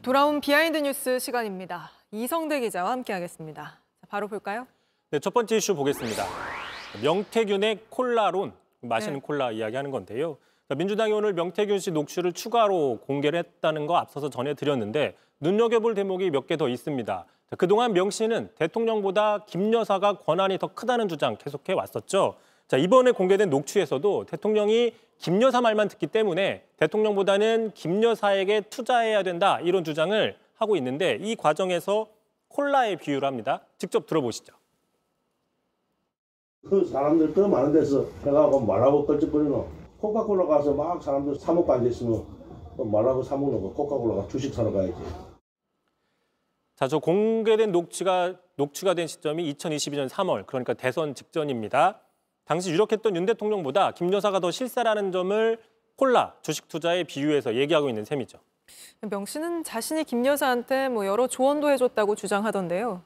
돌아온 비하인드 뉴스 시간입니다. 이성대 기자와 함께하겠습니다. 바로 볼까요? 네, 첫 번째 이슈 보겠습니다. 명태균의 콜라론, 마시는 콜라 이야기하는 건데요. 민주당이 오늘 명태균 씨 녹취를 추가로 공개를 했다는 거 앞서서 전해드렸는데 눈여겨볼 대목이 몇 개 더 있습니다. 그동안 명 씨는 대통령보다 김 여사가 권한이 더 크다는 주장 계속해 왔었죠. 이번에 공개된 녹취에서도 대통령이 김 여사 말만 듣기 때문에 대통령보다는 김 여사에게 투자해야 된다 이런 주장을 하고 있는데 이 과정에서 콜라의 비유를 합니다. 직접 들어보시죠. 그 사람들 더 많은 데서 해가고 말하고 껄쩍거리노. 코카콜라 가서 막 사람들 사 먹고 앉아있으면 말하고 사 먹는 거 코카콜라가 주식 사러 가야지. 저 공개된 녹취가 된 시점이 2022년 3월, 그러니까 대선 직전입니다. 당시 유력했던 윤 대통령보다 김 여사가 더 실세라는 점을 콜라, 주식 투자에 비유해서 얘기하고 있는 셈이죠. 명 씨는 자신이 김 여사한테 여러 조언도 해줬다고 주장하던데요.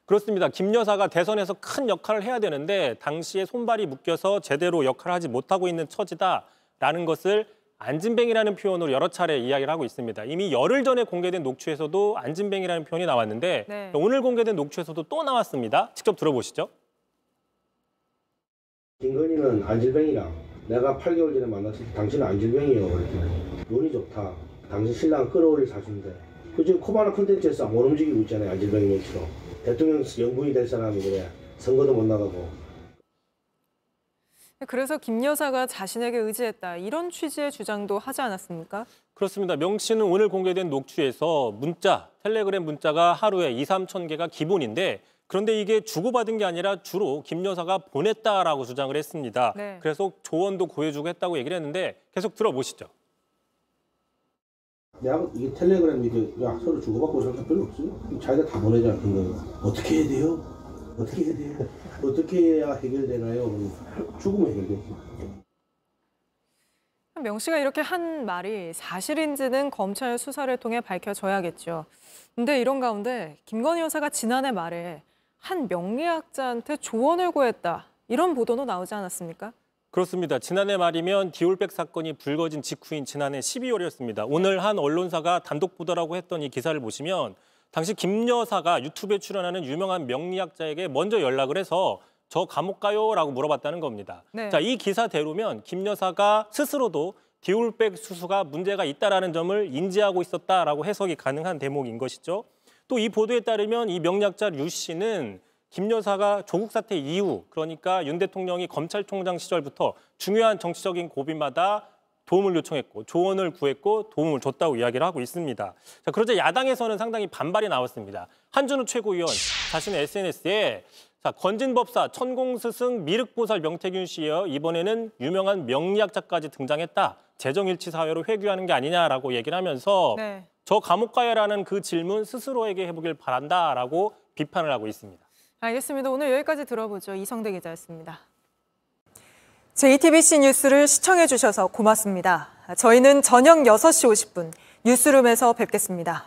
그렇습니다. 김 여사가 대선에서 큰 역할을 해야 되는데 당시에 손발이 묶여서 제대로 역할을 하지 못하고 있는 처지다라는 것을 안진뱅이라는 표현으로 여러 차례 이야기를 하고 있습니다. 이미 열흘 전에 공개된 녹취에서도 안진뱅이라는 표현이 나왔는데 오늘 공개된 녹취에서도 또 나왔습니다. 직접 들어보시죠. 김건희는 안진뱅이랑 내가 8개월 전에 만났을 때 당신은 안진뱅이에요. 그랬더니 눈이 좋다. 당신 신랑 끌어올릴 사주인데 그 지금 코바나 콘텐츠에서 못 움직이고 있잖아요. 안진뱅이처럼. 대통령 영분이 될 사람이 그래. 선거도 못 나가고. 그래서 김 여사가 자신에게 의지했다. 이런 취지의 주장도 하지 않았습니까? 그렇습니다. 명 씨는 오늘 공개된 녹취에서 텔레그램 문자가 하루에 2, 3천 개가 기본인데 그런데 이게 주고받은 게 아니라 주로 김 여사가 보냈다라고 주장을 했습니다. 그래서 조언도 구해주고 했다고 얘기를 했는데 계속 들어보시죠. 내가 이게 텔레그램 이게 서로 주고받고 이런 거 별로 없어요. 자기가 다 보내잖아. 어떻게 해야 돼요? 어떻게 해야 돼요? 어떻게 해야 해결되나요? 죽으면 해결되지. 명 씨가 이렇게 한 말이 사실인지는 검찰 수사를 통해 밝혀져야겠죠. 근데 이런 가운데 김건희 여사가 지난해 말에 한 명리학자한테 조언을 구했다. 이런 보도도 나오지 않았습니까? 그렇습니다. 지난해 말이면 디올백 사건이 불거진 직후인 지난해 12월이었습니다. 오늘 한 언론사가 단독 보도라고 했던 이 기사를 보시면 당시 김 여사가 유튜브에 출연하는 유명한 명리학자에게 먼저 연락을 해서 저 감옥 가요? 라고 물어봤다는 겁니다. 이 기사대로면 김 여사가 스스로도 디올백 수수가 문제가 있다는 점을 인지하고 있었다라고 해석이 가능한 대목인 것이죠. 또 이 보도에 따르면 이 명리학자 류 씨는 김 여사가 조국 사태 이후, 그러니까 윤 대통령이 검찰총장 시절부터 중요한 정치적인 고비마다 도움을 요청했고 조언을 구했고 도움을 줬다고 이야기를 하고 있습니다. 그러자 야당에서는 상당히 반발이 나왔습니다. 한준우 최고위원 자신의 SNS에 건진법사, 천공스승, 미륵보살 명태균 씨여 이번에는 유명한 명리학자까지 등장했다. 재정일치 사회로 회귀하는 게 아니냐라고 얘기를 하면서 저 감옥 가야라는 그 질문 스스로에게 해보길 바란다라고 비판을 하고 있습니다. 알겠습니다. 오늘 여기까지 들어보죠. 이성대 기자였습니다. JTBC 뉴스를 시청해 주셔서 고맙습니다. 저희는 저녁 6시 50분 뉴스룸에서 뵙겠습니다.